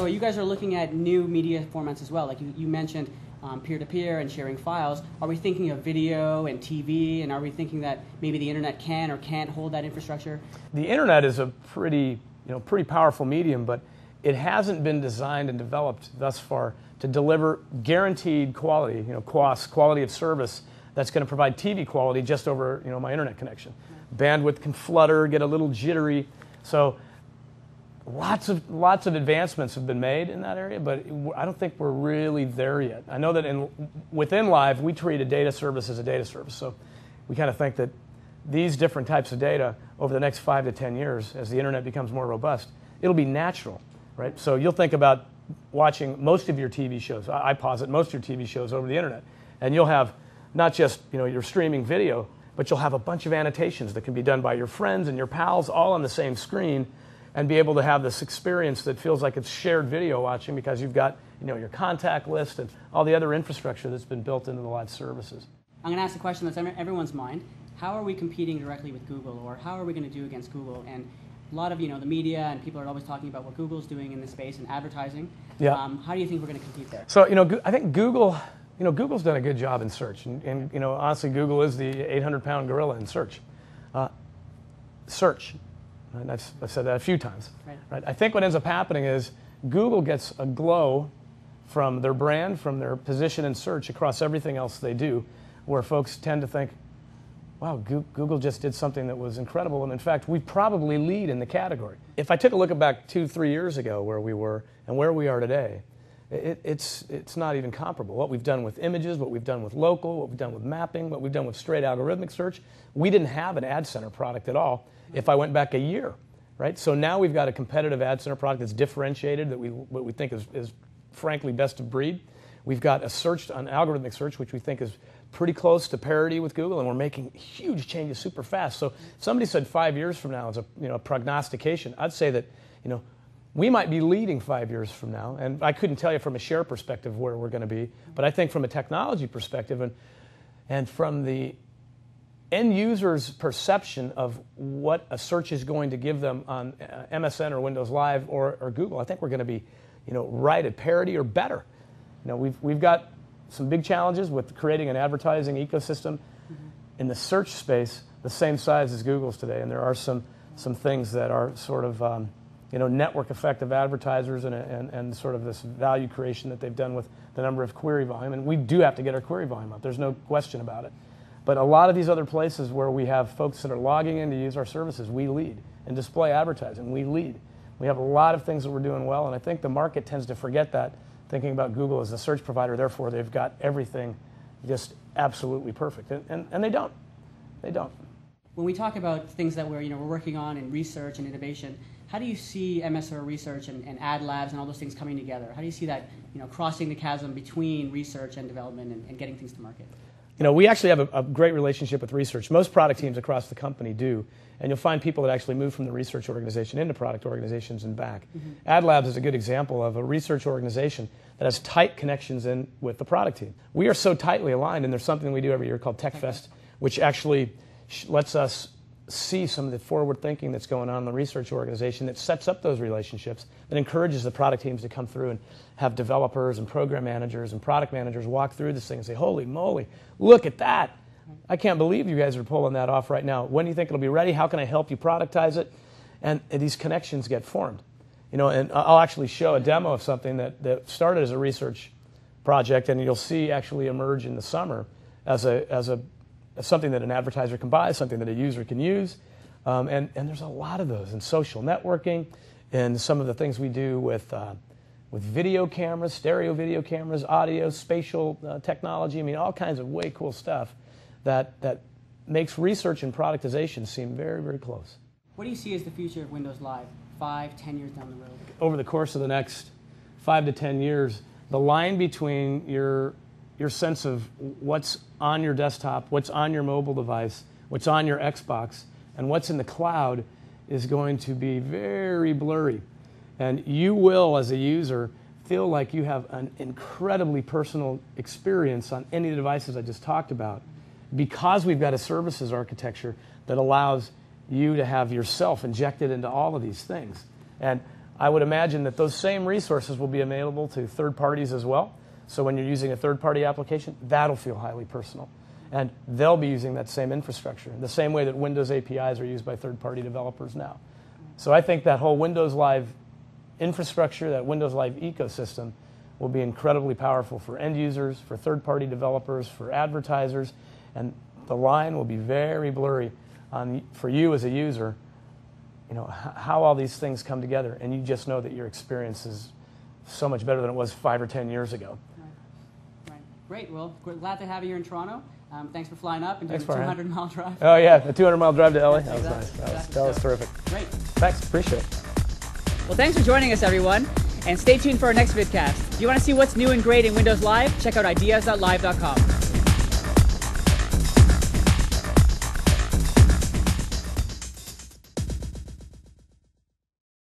So you guys are looking at new media formats as well. Like you mentioned peer-to-peer and sharing files. Are we thinking of video and TV, and are we thinking that maybe the internet can or can't hold that infrastructure? The internet is a pretty powerful medium, but it hasn't been designed and developed thus far to deliver guaranteed quality, QoS, quality of service, that's going to provide TV quality just over my internet connection. Bandwidth can flutter, get a little jittery. So lots of advancements have been made in that area, but I don't think we're really there yet. I know that within Live, we treat a data service as a data service. So we kind of think that these different types of data over the next 5 to 10 years, as the internet becomes more robust, it'll be natural, right? So you'll think about watching most of your TV shows. I posit most of your TV shows over the internet, and you'll have not just your streaming video, but you'll have a bunch of annotations that can be done by your friends and your pals all on the same screen, and be able to have this experience that feels like it's shared video watching because you've got your contact list and all the other infrastructure that's been built into the Live services. I'm going to ask a question that's on everyone's mind. How are we competing directly with Google, or how are we going to do against Google? And a lot of the media and people are always talking about what Google's doing in this space and advertising. Yeah. How do you think we're going to compete there? So I think Google's done a good job in search, and honestly, Google is the 800-pound gorilla in search. Search, and I've said that a few times. Right. I think what ends up happening is Google gets a glow from their brand, from their position in search across everything else they do, where folks tend to think, wow, Google just did something that was incredible, and in fact, we probably lead in the category. If I took a look back 2-3 years ago where we were and where we are today, it's not even comparable. What we've done with images, what we've done with local, what we've done with mapping, what we've done with straight algorithmic search, we didn't have an ad center product at all if I went back a year, right? So now we've got a competitive ad center product that's differentiated, that what we think is frankly best of breed. We've got an algorithmic search, which we think is pretty close to parity with Google, and we're making huge changes super fast. So somebody said 5 years from now is a prognostication. I'd say that we might be leading 5 years from now, and I couldn't tell you from a share perspective where we're going to be, but I think from a technology perspective and from the end user's perception of what a search is going to give them on MSN or Windows Live or Google, I think we're going to be right at parity or better. We've got some big challenges with creating an advertising ecosystem in the search space the same size as Google's today, and there are some things that are sort of network effect of advertisers and sort of this value creation that they've done with the number of query volume, and we do have to get our query volume up. There's no question about it. But a lot of these other places where we have folks that are logging in to use our services, we lead. In display advertising, we lead. We have a lot of things that we're doing well, and I think the market tends to forget that, thinking about Google as a search provider, therefore they've got everything just absolutely perfect. And they don't. They don't. When we talk about things that we're working on in research and innovation, how do you see MSR research and ad labs and all those things coming together? How do you see that crossing the chasm between research and development and getting things to market? We actually have a great relationship with research. Most product teams across the company do, and you'll find people that actually move from the research organization into product organizations and back. Ad Labs is a good example of a research organization that has tight connections in with the product team. We are so tightly aligned, and there's something we do every year called TechFest, which actually lets us see some of the forward thinking that's going on in the research organization, that sets up those relationships, that encourages the product teams to come through and have developers and program managers and product managers walk through this thing and say, holy moly, look at that. I can't believe you guys are pulling that off right now. When do you think it'll be ready? How can I help you productize it? And these connections get formed. And I'll actually show a demo of something that started as a research project, and you'll see actually emerge in the summer as something that an advertiser can buy, something that a user can use. And there's a lot of those in social networking and some of the things we do with video cameras, stereo video cameras, audio, spatial technology. I mean, all kinds of way cool stuff that makes research and productization seem very, very close. What do you see as the future of Windows Live 5, 10 years down the road? Over the course of the next 5 to 10 years, the line between your sense of what's on your desktop, what's on your mobile device, what's on your Xbox, and what's in the cloud is going to be very blurry. And you will, as a user, feel like you have an incredibly personal experience on any of the devices I just talked about, because we've got a services architecture that allows you to have yourself injected into all of these things. And I would imagine that those same resources will be available to third parties as well. So when you're using a third-party application, that'll feel highly personal. And they'll be using that same infrastructure, the same way that Windows APIs are used by third-party developers now. So I think that whole Windows Live infrastructure, that Windows Live ecosystem, will be incredibly powerful for end users, for third-party developers, for advertisers, and the line will be very blurry for you as a user, how all these things come together, and you just know that your experience is so much better than it was 5 or 10 years ago. Right. Great. Well, we're glad to have you here in Toronto. Thanks for flying up and doing a Farhan. 200-mile drive. Oh, yeah, a 200-mile drive to LA. That was Exactly. nice. That was terrific. Great. Thanks. Appreciate it. Well, thanks for joining us, everyone. And stay tuned for our next vidcast. If you want to see what's new and great in Windows Live, check out ideas.live.com.